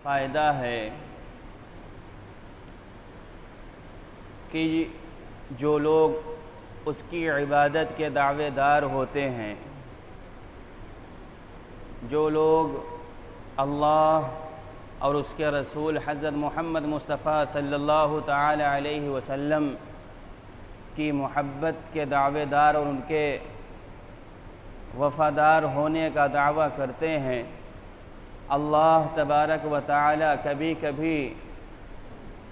قاعدہ ہے کہ جو لوگ اس کی عبادت کے دعوے دار ہوتے ہیں، جو لوگ اللہ اور اس کے رسول حضرت محمد مصطفیٰ صلی اللہ تعالی علیہ وسلم کی محبت کے دعوے دار اور ان کے وفادار ہونے کا دعویٰ کرتے ہیں، اللہ تبارک و تعالی کبھی کبھی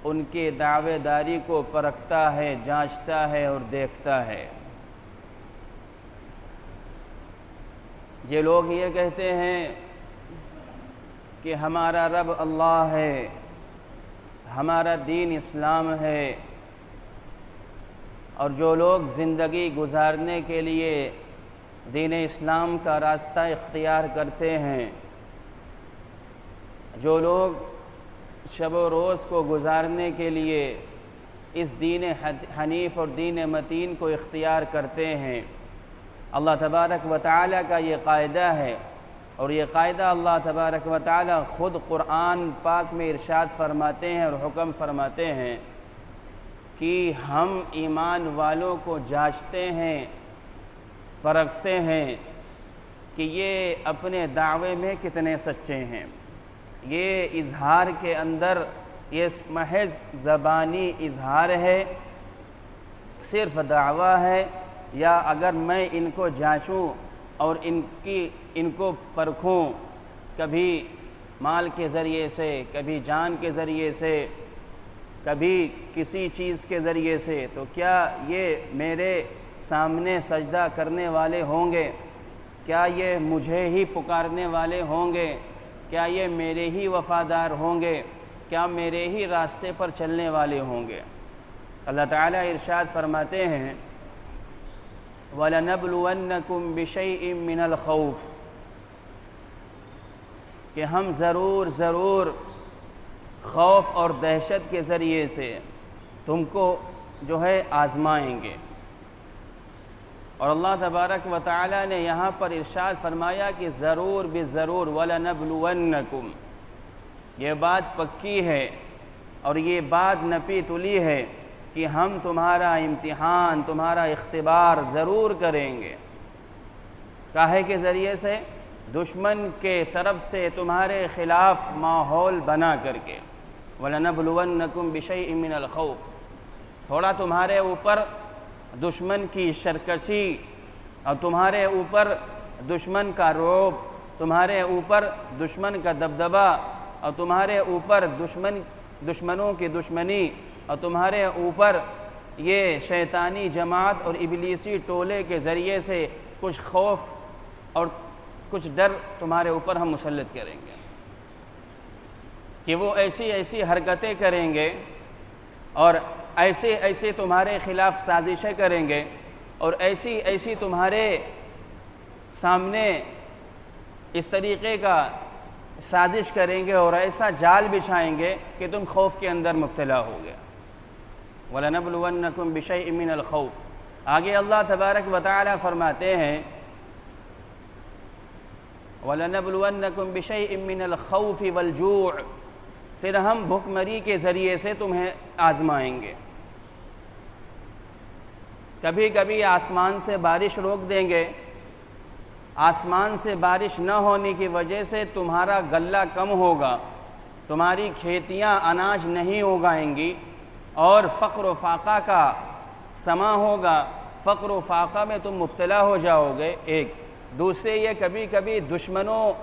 ان کی دعوے داری کو پرکھتا ہے، جانچتا ہے اور دیکھتا ہے۔ یہ لوگ یہ کہتے ہیں کہ ہمارا رب اللہ ہے، ہمارا دین اسلام ہے، اور جو لوگ زندگی گزارنے کے لیے دین اسلام کا راستہ اختیار کرتے ہیں، جو لوگ شب و روز کو گزارنے کے لیے اس دین حنیف اور دین متین کو اختیار کرتے ہیں، اللہ تبارک و تعالی کا یہ قاعدہ ہے، اور یہ قاعدہ اللہ تبارک و تعالی خود قرآن پاک میں ارشاد فرماتے ہیں اور حکم فرماتے ہیں کہ ہم ایمان والوں کو جانچتے ہیں، پرکھتے ہیں کہ یہ اپنے دعوے میں کتنے سچے ہیں۔ یہ اظہار کے اندر یہ محض زبانی اظہار ہے، صرف دعویٰ ہے، یا اگر میں ان کو جانچوں اور ان کو پرکھوں، کبھی مال کے ذریعے سے، کبھی جان کے ذریعے سے، کبھی کسی چیز کے ذریعے سے، تو کیا یہ میرے سامنے سجدہ کرنے والے ہوں گے؟ کیا یہ مجھے ہی پکارنے والے ہوں گے؟ کیا یہ میرے ہی وفادار ہوں گے؟ کیا میرے ہی راستے پر چلنے والے ہوں گے؟ اللہ تعالیٰ ارشاد فرماتے ہیں وَلَنَبْلُوَنَّكُمْ بِشَيْءٍ مِّنَ الْخَوْفِ، کہ ہم ضرور خوف اور دہشت کے ذریعے سے تم کو جو ہے آزمائیں گے۔ اور اللہ تبارک و تعالی نے یہاں پر ارشاد فرمایا کہ ضرور بضرور وَلَنَبْلُوَنَّكُمْ، یہ بات پکی ہے اور یہ بات نپی تلی ہے کہ ہم تمہارا امتحان، تمہارا اختبار ضرور کریں گے۔ کاہے کے ذریعے سے؟ دشمن کے طرف سے تمہارے خلاف ماحول بنا کر کے، وَلَنَبْلُوَنَّكُمْ بِشَيْءٍ مِّنَ الْخَوْفِ، تھوڑا تمہارے اوپر دشمن کی سرکشی اور تمہارے اوپر دشمن کا رعب، تمہارے اوپر دشمن کا دبدبہ، اور تمہارے اوپر دشمنوں کی دشمنی، اور تمہارے اوپر یہ شیطانی جماعت اور ابلیسی ٹولے کے ذریعے سے کچھ خوف اور کچھ ڈر تمہارے اوپر ہم مسلط کریں گے کہ وہ ایسی حرکتیں کریں گے اور ایسے تمہارے خلاف سازشیں کریں گے، اور ایسی تمہارے سامنے اس طریقے کا سازش کریں گے اور ایسا جال بچھائیں گے کہ تم خوف کے اندر مبتلا ہو گئے۔ وَلَنَبْلُوَنَّكُمْ بِشَيْءٍ مِّنَ الْخَوْفِ، آگے اللہ تبارک و تعالی فرماتے ہیں وَلَنَبْلُوَنَّكُمْ بِشَيْءٍ مِّنَ الْخَوْفِ وَالْجُوعِ، پھر ہم بھوک مری کے ذریعے سے تمہیں آزمائیں گے۔ کبھی کبھی آسمان سے بارش روک دیں گے، آسمان سے بارش نہ ہونے کی وجہ سے تمہارا غلہ کم ہوگا، تمہاری کھیتیاں اناج نہیں اگائیں گی، اور فقر و فاقہ کا سما ہوگا، فقر و فاقہ میں تم مبتلا ہو جاؤ گے۔ ایک دوسرے یہ کبھی کبھی دشمنوں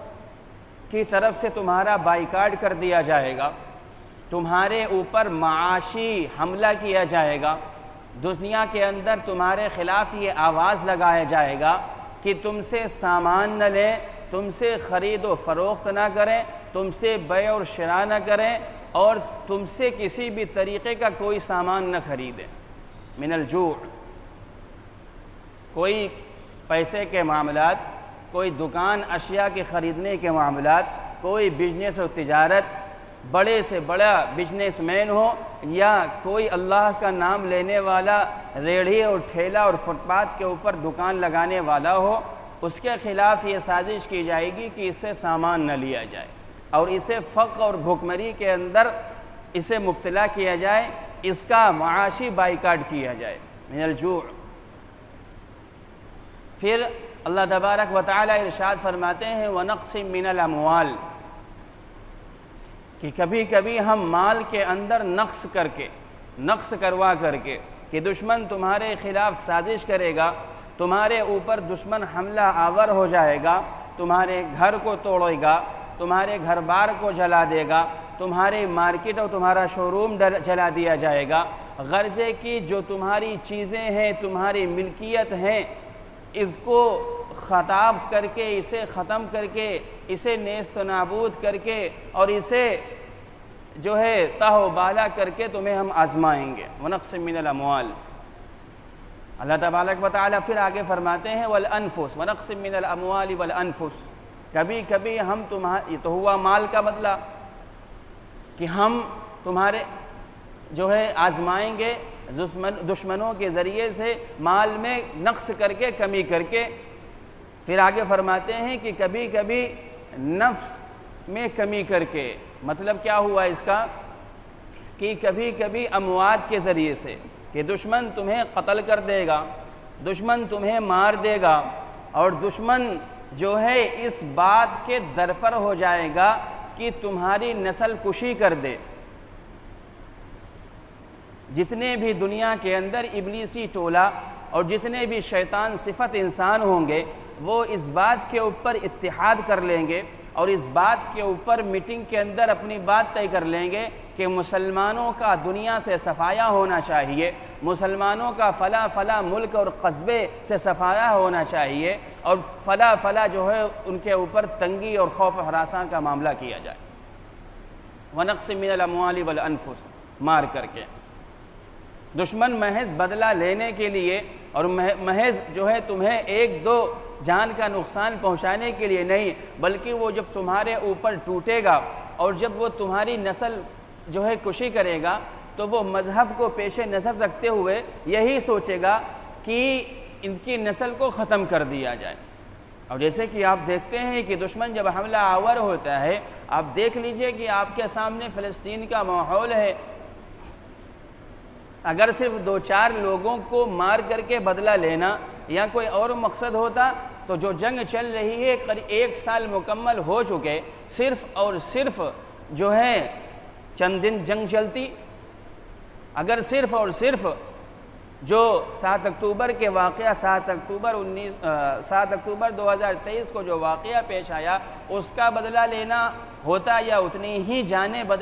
کی طرف سے تمہارا بائیکاٹ کر دیا جائے گا، تمہارے اوپر معاشی حملہ کیا جائے گا، دنیا کے اندر تمہارے خلاف یہ آواز لگایا جائے گا کہ تم سے سامان نہ لیں، تم سے خرید و فروخت نہ کریں، تم سے بیع اور شراء نہ کریں، اور تم سے کسی بھی طریقے کا کوئی سامان نہ خریدیں۔ من الجوع، کوئی پیسے کے معاملات، کوئی دکان اشیاء کے خریدنے کے معاملات، کوئی بزنس و تجارت، بڑے سے بڑا بزنس مین ہو یا کوئی اللہ کا نام لینے والا ریڑھی اور ٹھیلا اور فٹ پاتھ کے اوپر دکان لگانے والا ہو، اس کے خلاف یہ سازش کی جائے گی کہ اس سے سامان نہ لیا جائے۔ اور اسے فقر اور بھوکمری کے اندر اسے مبتلا کیا جائے، اس کا معاشی بائیکاٹ کیا جائے، من الجوع۔ پھر اللہ تبارک و تعالی ارشاد فرماتے ہیں وَنَقْصٍ مِّنَ الْأَمْوَالِ، کہ کبھی کبھی ہم مال کے اندر نقص کروا کر کے کہ دشمن تمہارے خلاف سازش کرے گا، تمہارے اوپر دشمن حملہ آور ہو جائے گا، تمہارے گھر کو توڑے گا، تمہارے گھر بار کو جلا دے گا، تمہارے مارکیٹ اور تمہارا شو روم جلا دیا جائے گا، غرضے کی جو تمہاری چیزیں ہیں، تمہاری ملکیت ہیں، اس کو خطاب کر کے، اسے ختم کر کے، اسے نیست و نابود کر کے، اور اسے جو ہے تہ و بالا کر کے تمہیں ہم آزمائیں گے۔ وَنَقْصٍ مِّنَ الْأَمْوَالِ، اللہ تبارک و تعالیٰ پھر آگے فرماتے ہیں وَالْأَنفُسِ، وَنَقْصٍ مِّنَ الْأَمْوَالِ وَالْأَنفُسِ، کبھی کبھی ہم یہ تو ہوا مال کا بدلہ کہ ہم تمہارے جو ہے آزمائیں گے دشمنوں کے ذریعے سے، مال میں نقص کر کے، کمی کر کے۔ پھر آگے فرماتے ہیں کہ کبھی کبھی نفس میں کمی کر کے، مطلب کیا ہوا اس کا کہ کبھی کبھی اموات کے ذریعے سے، کہ دشمن تمہیں قتل کر دے گا، دشمن تمہیں مار دے گا، اور دشمن جو ہے اس بات کے در پر ہو جائے گا کہ تمہاری نسل کشی کر دے۔ جتنے بھی دنیا کے اندر ابلیسی ٹولہ اور جتنے بھی شیطان صفت انسان ہوں گے، وہ اس بات کے اوپر اتحاد کر لیں گے اور اس بات کے اوپر میٹنگ کے اندر اپنی بات طے کر لیں گے کہ مسلمانوں کا دنیا سے صفایا ہونا چاہیے، مسلمانوں کا فلاں فلاں ملک اور قصبے سے صفایا ہونا چاہیے، اور فلاں فلاں جو ہے ان کے اوپر تنگی اور خوف و ہراساں کا معاملہ کیا جائے۔ وَنَقْصٍ مِّنَ الْأَمْوَالِ وَالْأَنفُسِ، مار کر کے۔ دشمن محض بدلہ لینے کے لیے اور محض جو ہے تمہیں ایک دو جان کا نقصان پہنچانے کے لیے نہیں، بلکہ وہ جب تمہارے اوپر ٹوٹے گا اور جب وہ تمہاری نسل جو ہے کشی کرے گا، تو وہ مذہب کو پیش نظر رکھتے ہوئے یہی سوچے گا کہ ان کی نسل کو ختم کر دیا جائے۔ اور جیسے کہ آپ دیکھتے ہیں کہ دشمن جب حملہ آور ہوتا ہے، آپ دیکھ لیجئے کہ آپ کے سامنے فلسطین کا ماحول ہے، اگر صرف دو چار لوگوں کو مار کر کے بدلہ لینا یا کوئی اور مقصد ہوتا تو جو جنگ چل رہی ہے قریب 1 سال مکمل ہو چکے، صرف اور صرف جو ہے چند دن جنگ چلتی۔ اگر صرف اور صرف جو 7 اکتوبر کے واقعہ 7 اکتوبر 2023 کو جو واقعہ پیش آیا اس کا بدلہ لینا ہوتا یا اتنی ہی جانیں بدلہ